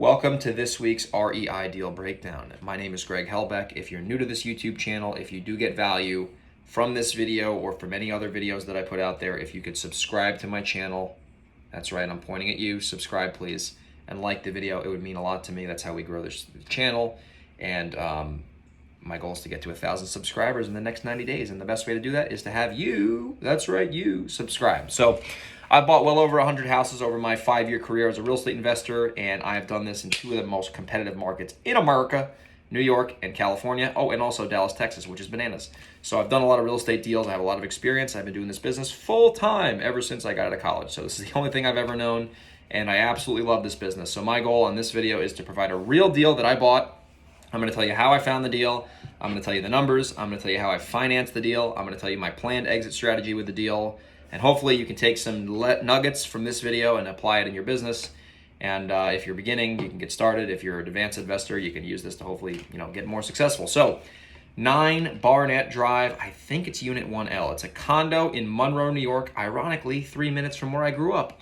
Welcome to this week's REI Deal Breakdown. My name is Greg Helbeck. If you're new to this YouTube channel, if you do get value from this video or from any other videos that I put out there, if you could subscribe to my channel, that's right, I'm pointing at you, subscribe please, and like the video, it would mean a lot to me. That's how we grow this channel, and my goal is to get to 1,000 subscribers in the next 90 days, and the best way to do that is to have you, that's right, you, subscribe. So I bought well over 100 houses over my 5-year career as a real estate investor, and I have done this in 2 of the most competitive markets in America, New York and California. Oh, and also Dallas, Texas, which is bananas. So I've done a lot of real estate deals. I have a lot of experience. I've been doing this business full time ever since I got out of college. So this is the only thing I've ever known, and I absolutely love this business. So my goal on this video is to provide a real deal that I bought. I'm going to tell you how I found the deal. I'm going to tell you the numbers. I'm going to tell you how I financed the deal. I'm going to tell you my planned exit strategy with the deal. And hopefully you can take some nuggets from this video and apply it in your business. And if you're beginning, you can get started. If you're an advanced investor, you can use this to hopefully, get more successful. So 9 Barnett Drive, I think it's Unit 1L. It's a condo in Monroe, New York. Ironically, 3 minutes from where I grew up,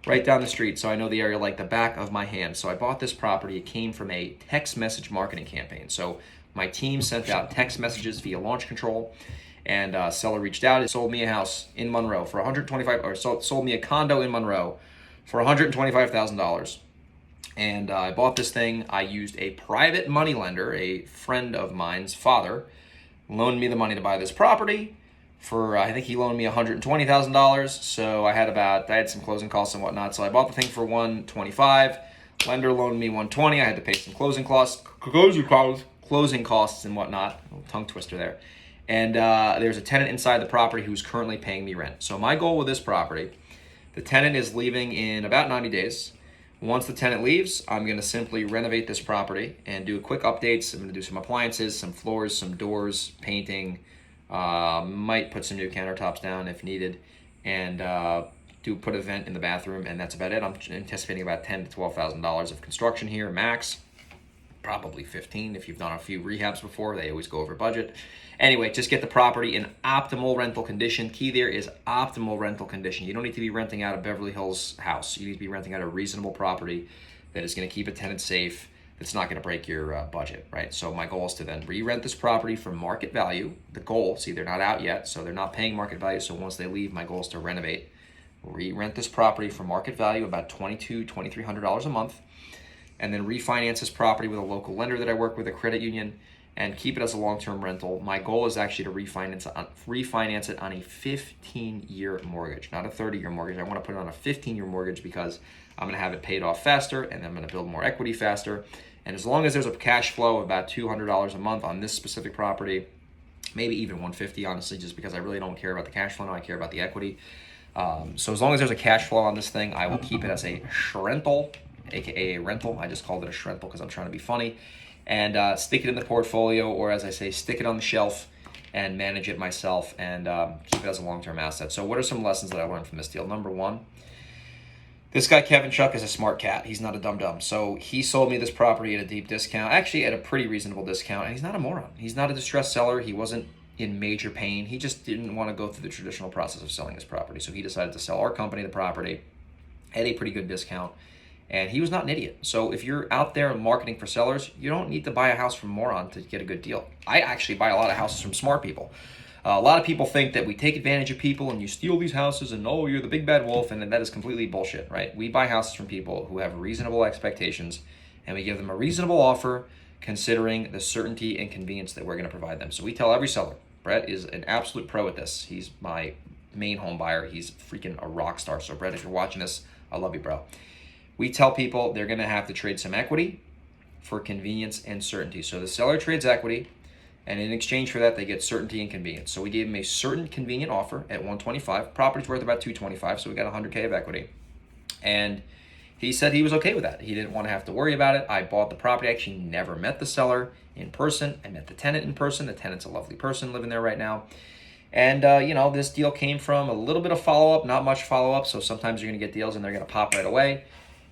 right down the street. So I know the area like the back of my hand. So I bought this property. It came from a text message marketing campaign. So my team sent out text messages via Launch Control. And seller reached out and sold me a house in Monroe for sold me a condo in Monroe for $125,000. And I bought this thing. I used a private money lender, a friend of mine's father, loaned me the money to buy this property for, I think he loaned me $120,000. So I had some closing costs and whatnot. So I bought the thing for $125,000. Lender loaned me $120,000. I had to pay some closing costs and whatnot. A little tongue twister there. And there's a tenant inside the property who's currently paying me rent. So my goal with this property, the tenant is leaving in about 90 days. Once the tenant leaves, I'm going to simply renovate this property and do quick updates. I'm going to do some appliances, some floors, some doors, painting, might put some new countertops down if needed, and put a vent in the bathroom, and that's about it. I'm anticipating about $10,000 to $12,000 of construction here, max. Probably 15 if you've done a few rehabs before. They always go over budget. Anyway, just get the property in optimal rental condition. Key there is optimal rental condition. You don't need to be renting out a Beverly Hills house. You need to be renting out a reasonable property that is going to keep a tenant safe, that's not going to break your budget, right? So my goal is to then re-rent this property for market value. The goal, see, they're not out yet, so they're not paying market value. So once they leave, my goal is to renovate, re-rent this property for market value, about $2,200, $2,300 a month, and then refinance this property with a local lender that I work with, a credit union, and keep it as a long-term rental. My goal is actually to refinance it on a 15-year mortgage, not a 30-year mortgage. I want to put it on a 15-year mortgage because I'm going to have it paid off faster, and I'm going to build more equity faster. And as long as there's a cash flow of about $200 a month on this specific property, maybe even $150, honestly, just because I really don't care about the cash flow now, I care about the equity. So as long as there's a cash flow on this thing, I will keep it as a rental, aka a rental. I just called it a shrental because I'm trying to be funny, and stick it in the portfolio, or as I say, stick it on the shelf and manage it myself, and keep it as a long-term asset. So what are some lessons that I learned from this deal? Number one, this guy Kevin Chuck is a smart cat. He's not a dum-dum. So he sold me this property at a deep discount, actually at a pretty reasonable discount, and he's not a moron. He's not a distressed seller. He wasn't in major pain. He just didn't want to go through the traditional process of selling his property. So he decided to sell our company the property at a pretty good discount. And he was not an idiot. So if you're out there marketing for sellers, you don't need to buy a house from a moron to get a good deal. I actually buy a lot of houses from smart people. A lot of people think that we take advantage of people and you steal these houses and, oh, you're the big bad wolf, and that is completely bullshit, right? We buy houses from people who have reasonable expectations, and we give them a reasonable offer considering the certainty and convenience that we're going to provide them. So we tell every seller, Brett is an absolute pro at this. He's my main home buyer. He's freaking a rock star. So Brett, if you're watching this, I love you, bro. We tell people they're going to have to trade some equity for convenience and certainty. So the seller trades equity, and in exchange for that, they get certainty and convenience. So we gave him a certain convenient offer at $125. Property's worth about $225, so we got $100K of equity. And he said he was okay with that. He didn't want to have to worry about it. I bought the property. I actually never met the seller in person. I met the tenant in person. The tenant's a lovely person living there right now. And, this deal came from a little bit of follow-up, not much follow-up. So sometimes you're going to get deals and they're going to pop right away.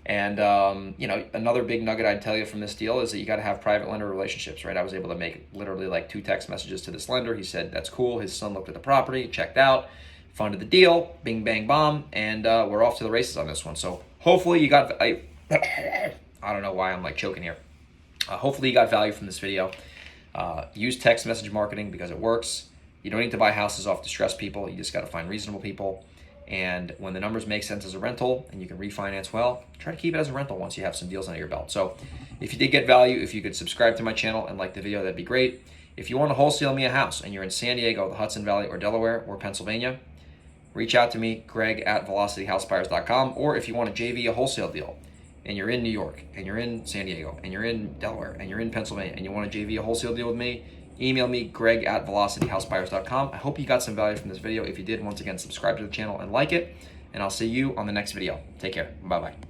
And, another big nugget I'd tell you from this deal is that you got to have private lender relationships, right? I was able to make literally like 2 text messages to this lender. He said, that's cool. His son looked at the property, checked out, funded the deal, bing, bang, bomb, and we're off to the races on this one. So hopefully you got, I don't know why I'm like choking here. Hopefully you got value from this video. Use text message marketing because it works. You don't need to buy houses off distressed people. You just got to find reasonable people. And when the numbers make sense as a rental and you can refinance well, try to keep it as a rental once you have some deals under your belt. So if you did get value, if you could subscribe to my channel and like the video, that'd be great. If you want to wholesale me a house and you're in San Diego, the Hudson Valley, or Delaware, or Pennsylvania, reach out to me, greg@velocityhousebuyers.com. Or if you want a JV, a wholesale deal, and you're in New York, and you're in San Diego, and you're in Delaware, and you're in Pennsylvania, and you want a JV, a wholesale deal with me, email me, greg@velocityhousebuyers.com. I hope you got some value from this video. If you did, once again, subscribe to the channel and like it, and I'll see you on the next video. Take care. Bye-bye.